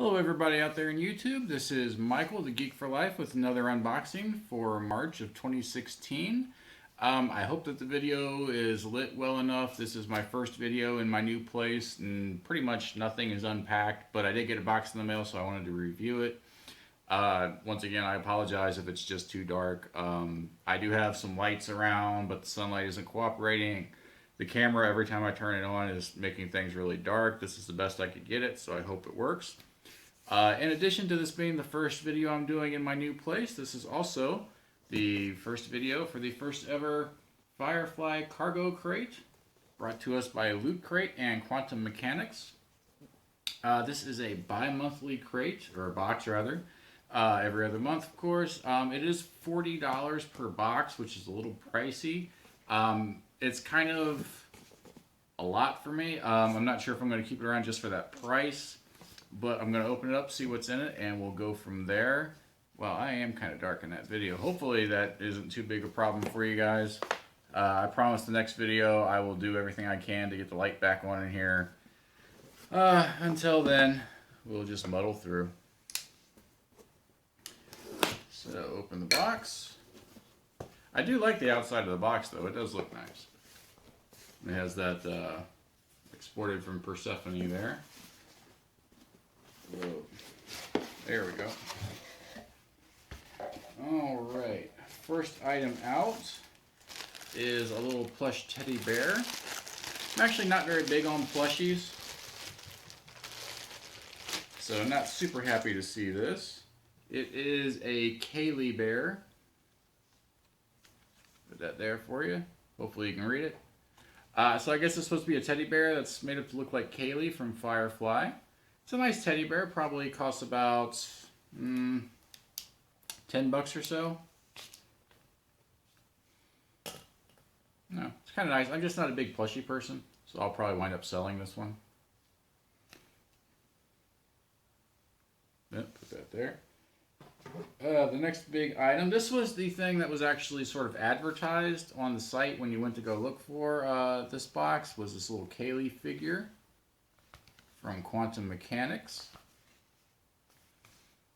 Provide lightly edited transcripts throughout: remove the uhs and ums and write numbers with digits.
Hello everybody out there in YouTube. This is Michael, the Geek for Life, with another unboxing for March of 2016. I hope that the video is lit well enough. This is my first video in my new place and pretty much nothing is unpacked, but I did get a box in the mail, so I wanted to review it. Once again, I apologize if it's just too dark. I do have some lights around, but the sunlight isn't cooperating. The camera, every time I turn it on, is making things really dark. This is the best I could get it, so I hope it works. In addition to this being the first video I'm doing in my new place, this is also the first video for the first ever Firefly Cargo Crate, brought to us by Loot Crate and Quantum Mechanics. This is a bi-monthly crate, or a box rather, every other month of course. It is $40 per box, which is a little pricey. It's kind of a lot for me. I'm not sure if I'm going to keep it around just for that price. But I'm going to open it up, see what's in it, and we'll go from there. Well, I am kind of dark in that video. Hopefully that isn't too big a problem for you guys. I promise the next video I will do everything I can to get the light back on in here. Until then, we'll just muddle through. So, open the box. I do like the outside of the box, though. It does look nice. It has that exported from Persephone there. Whoa. There we go. Alright, first item out is a little plush teddy bear. I'm actually not very big on plushies, so I'm not super happy to see this. It is a Kaylee bear. Put that there for you. Hopefully you can read it. So I guess it's supposed to be a teddy bear that's made up to look like Kaylee from Firefly. It's a nice teddy bear. Probably costs about $10 or so. No, it's kind of nice. I'm just not a big plushie person, so I'll probably wind up selling this one. Yep, put that there. The next big item. This was the thing that was actually sort of advertised on the site when you went to go look for this box. Was this little Kaylee figure from Quantum Mechanics.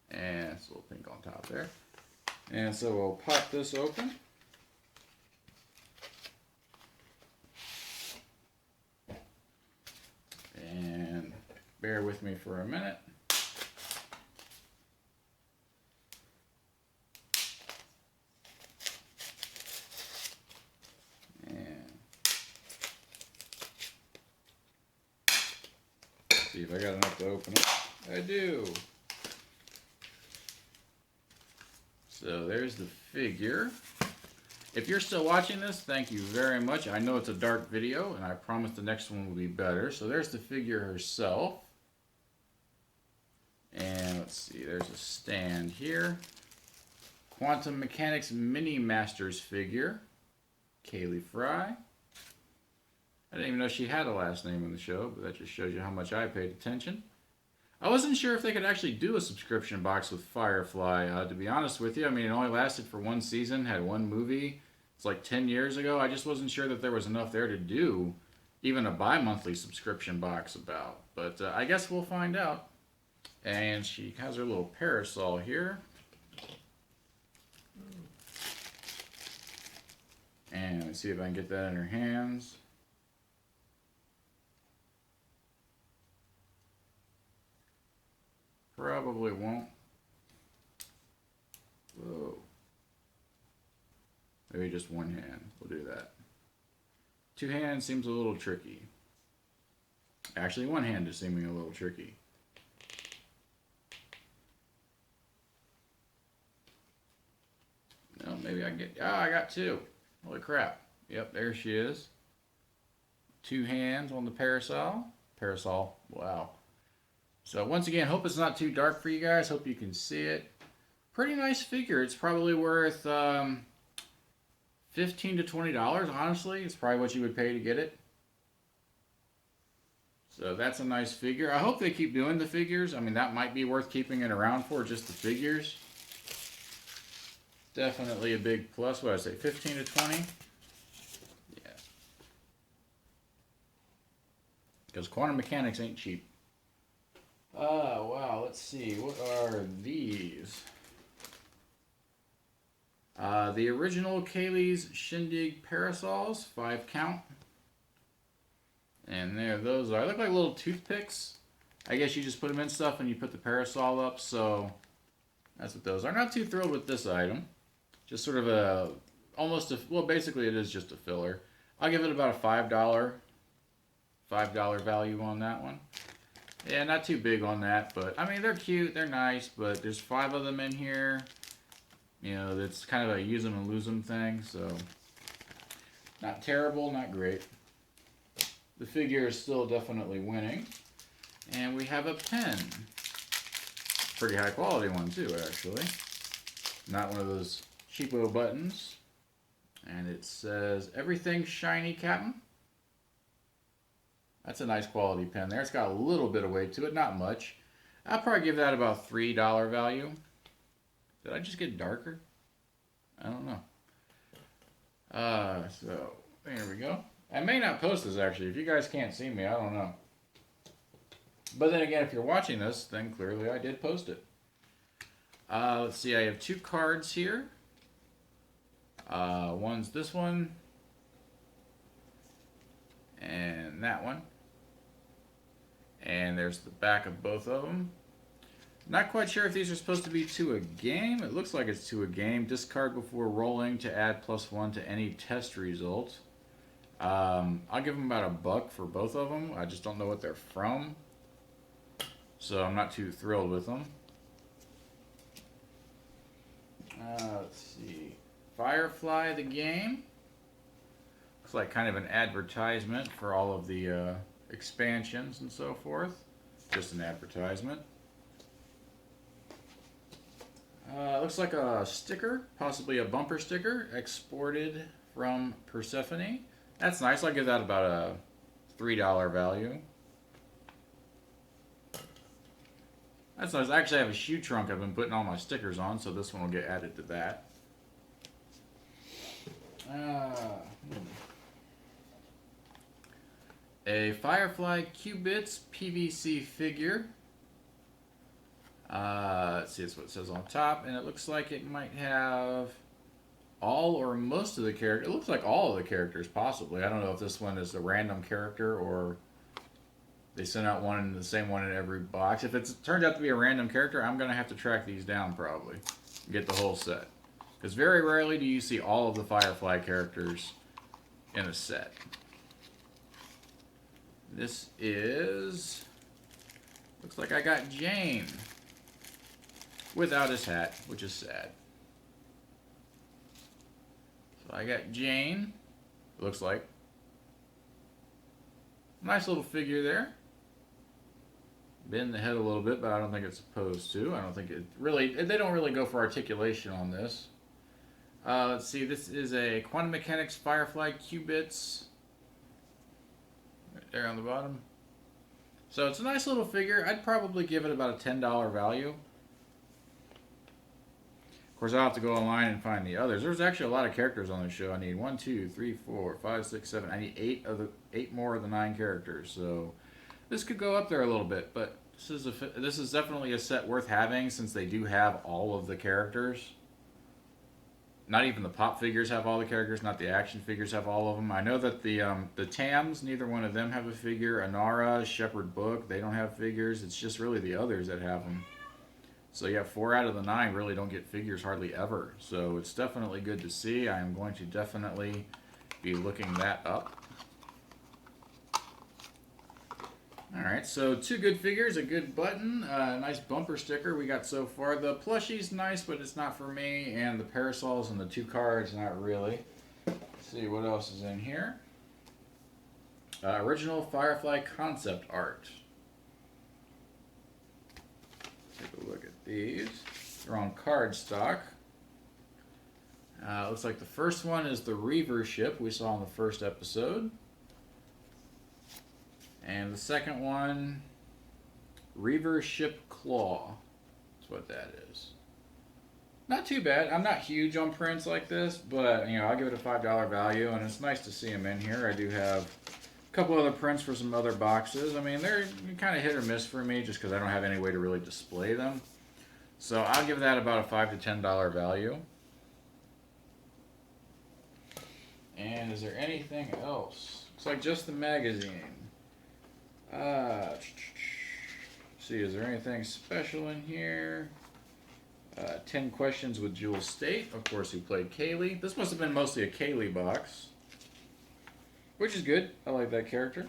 And it's a little pink on top there. And so we'll pop this open. And bear with me for a minute. See if I got enough to open it. I do. So there's the figure. If you're still watching this, thank you very much. I know it's a dark video, and I promise the next one will be better. So there's the figure herself. And let's see, there's a stand here. Quantum Mechanics Mini Masters figure. Kaylee Fry. I didn't even know she had a last name in the show, but that just shows you how much I paid attention. I wasn't sure if they could actually do a subscription box with Firefly, to be honest with you. I mean, it only lasted for one season, had one movie. It's like 10 years ago. I just wasn't sure that there was enough there to do even a bi-monthly subscription box about. But I guess we'll find out. And she has her little parasol here. And let's see if I can get that in her hands. Probably won't. Whoa. Maybe just one hand. We'll do that. Two hands seems a little tricky. Actually, one hand is seeming a little tricky. No, maybe I can get... Ah, I got two. Holy crap. Yep, there she is. Two hands on the parasol. Parasol. Wow. So once again, hope it's not too dark for you guys. Hope you can see it. Pretty nice figure. It's probably worth $15 to $20, honestly. It's probably what you would pay to get it. So that's a nice figure. I hope they keep doing the figures. I mean, that might be worth keeping it around for, just the figures. Definitely a big plus. What did I say, 15 to 20? Yeah. Because quantum mechanics ain't cheap. Wow, let's Let's see, what are these? The original Kaylee's Shindig parasols, 5 count. And there those are. They look like little toothpicks. I guess you just put them in stuff and you put the parasol up, so that's what those are. Not too thrilled with this item. Just sort of a, almost a, well, basically it is just a filler. I'll give it about a $5 value on that one. Yeah, not too big on that, but I mean, they're cute, they're nice, but there's 5 of them in here. You know, that's kind of a use them and lose them thing, so not terrible, not great. The figure is still definitely winning. And we have a pen. Pretty high quality one too, actually. Not one of those cheapo buttons. And it says, "Everything shiny, Captain." That's a nice quality pen there. It's got a little bit of weight to it, not much. I'll probably give that about $3 value. Did I just get darker? I don't know. So, there we go. I may not post this, actually. If you guys can't see me, I don't know. But then again, if you're watching this, then clearly I did post it. Let's see, I have 2 cards here. One's this one. And that one. And there's the back of both of them. Not quite sure if these are supposed to be to a game. It looks like it's to a game. Discard before rolling to add +1 to any test result. I'll give them about $1 for both of them. I just don't know what they're from, so I'm not too thrilled with them. Let's see. Firefly the game. Looks like kind of an advertisement for all of the expansions and so forth. Just an advertisement. Looks like a sticker, possibly a bumper sticker, exported from Persephone. That's nice. I'll give that about a $3 value. That's nice. I actually have a shoe trunk I've been putting all my stickers on, so this one will get added to that. A Firefly Qubits PVC figure. Let's see, that's what it says on top, and it looks like it might have all or most of the characters. It looks like all of the characters, possibly. I don't know if this one is a random character or they sent out one, the same one in every box. If it turns out to be a random character, I'm going to have to track these down probably and get the whole set. Because very rarely do you see all of the Firefly characters in a set. This is... looks like I got Jane without his hat, which is sad. So I got Jane, it looks like. Nice little figure there. Bend the head a little bit, but I don't think it's supposed to. I don't think it really, they don't really go for articulation on this. Let's see, this is a Quantum Mechanics Firefly Qubits. Right there on the bottom. So it's a nice little figure. I'd probably give it about a $10 value. Of course, I'll have to go online and find the others. There's actually a lot of characters on the show. I need 1, 2, 3, 4, 5, 6, 7. I need 8 more of the 9 characters. So this could go up there a little bit, but this is definitely a set worth having since they do have all of the characters. Not even the pop figures have all the characters. Not the action figures have all of them. I know that the Tams, neither one of them have a figure. Anara, Shepherd Book, they don't have figures. It's just really the others that have them. So yeah, 4 out of the 9 really don't get figures hardly ever. So it's definitely good to see. I am going to definitely be looking that up. Alright, so 2 good figures, a good button, a nice bumper sticker we got so far. The plushie's nice, but it's not for me. And the parasols and the 2 cards, not really. Let's see what else is in here. Original Firefly concept art. Take a look at these. They're on cardstock. Looks like the first one is the Reaver ship we saw in the first episode. And the second one, Reaver Ship Claw. That's what that is. Not too bad. I'm not huge on prints like this, but you know, I'll give it a $5 value, and it's nice to see them in here. I do have a couple other prints for some other boxes. I mean, they're kind of hit or miss for me just because I don't have any way to really display them. So I'll give that about a $5 to $10 value. And is there anything else? Looks like just the magazine. See, is there anything special in here? 10 questions with Jewel State, of course, who played Kaylee. This must have been mostly a Kaylee box, which is good. I like that character.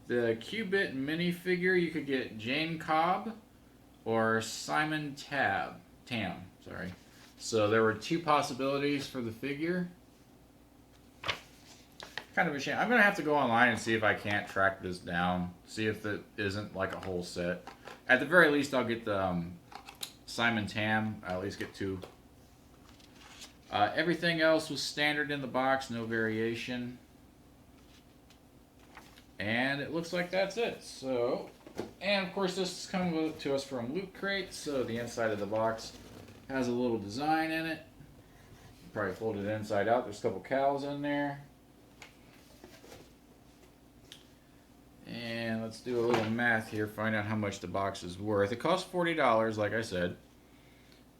The Q-Bit minifigure, you could get Jane Cobb or Simon Tam, sorry. So there were 2 possibilities for the figure. Kind of a shame. I'm going to have to go online and see if I can't track this down. See if it isn't like a whole set. At the very least, I'll get the Simon Tam. I'll at least get 2. Everything else was standard in the box. No variation. And it looks like that's it. So, and of course this is coming to us from Loot Crate. So the inside of the box has a little design in it. Probably fold it inside out. There's a couple cows in there. And let's do a little math here, find out how much the box is worth. It costs $40, like I said.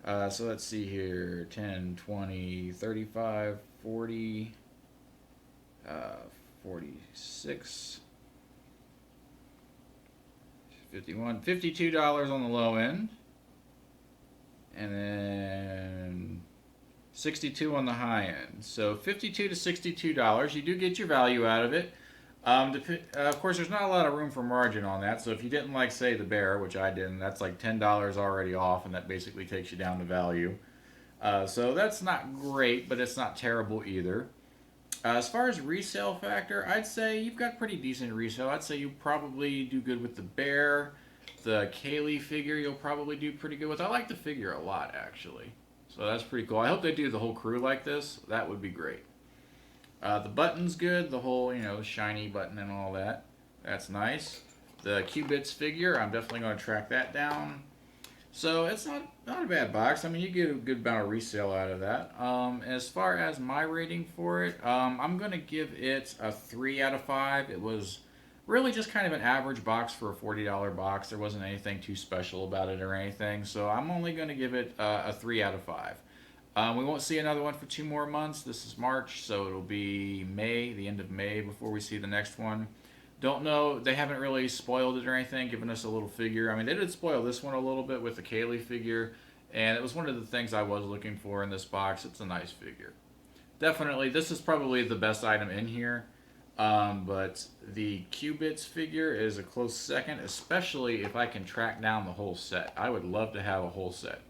So let's see here, 10, 20, 35, 40, 46, 51, $52 on the low end. And then 62 on the high end. So $52 to $62. You do get your value out of it. Of course, there's not a lot of room for margin on that, so if you didn't like, say, the bear, which I didn't, that's like $10 already off, and that basically takes you down to value. So that's not great, but it's not terrible either. As far as resale factor, I'd say you've got pretty decent resale. I'd say you probably do good with the bear. The Kaylee figure you'll probably do pretty good with. I like the figure a lot, actually. So that's pretty cool. I hope they do the whole crew like this. That would be great. The button's good, the whole, shiny button and all that. That's nice. The Q-Bits figure, I'm definitely going to track that down. So it's not a bad box. I mean, you get a good amount of resale out of that. As far as my rating for it, I'm going to give it a 3 out of 5. It was really just kind of an average box for a $40 box. There wasn't anything too special about it or anything. So I'm only going to give it a 3 out of 5. We won't see another one for 2 more months. This is March, so it'll be May, the end of May, before we see the next one. Don't know. They haven't really spoiled it or anything, given us a little figure. I mean, they did spoil this one a little bit with the Kaylee figure, and it was one of the things I was looking for in this box. It's a nice figure. Definitely, this is probably the best item in here, but the Q-Bits figure is a close second, especially if I can track down the whole set. I would love to have a whole set.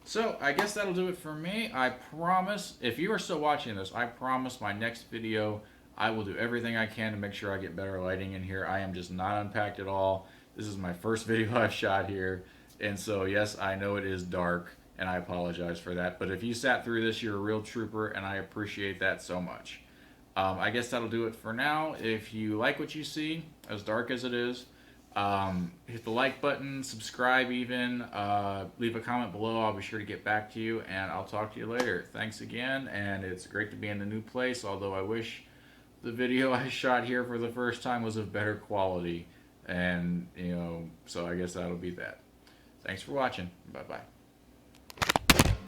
So, I guess that'll do it for me. I promise, if you are still watching this, I promise my next video, I will do everything I can to make sure I get better lighting in here. I am just not unpacked at all. This is my first video I've shot here. And so, yes, I know it is dark, and I apologize for that. But if you sat through this, you're a real trooper, and I appreciate that so much. I guess that'll do it for now. If you like what you see, as dark as it is, hit the like button, subscribe even, leave a comment below. I'll be sure to get back to you, and I'll talk to you later. Thanks again, and it's great to be in a new place, although I wish the video I shot here for the first time was of better quality, and, so I guess that'll be that. Thanks for watching. Bye-bye.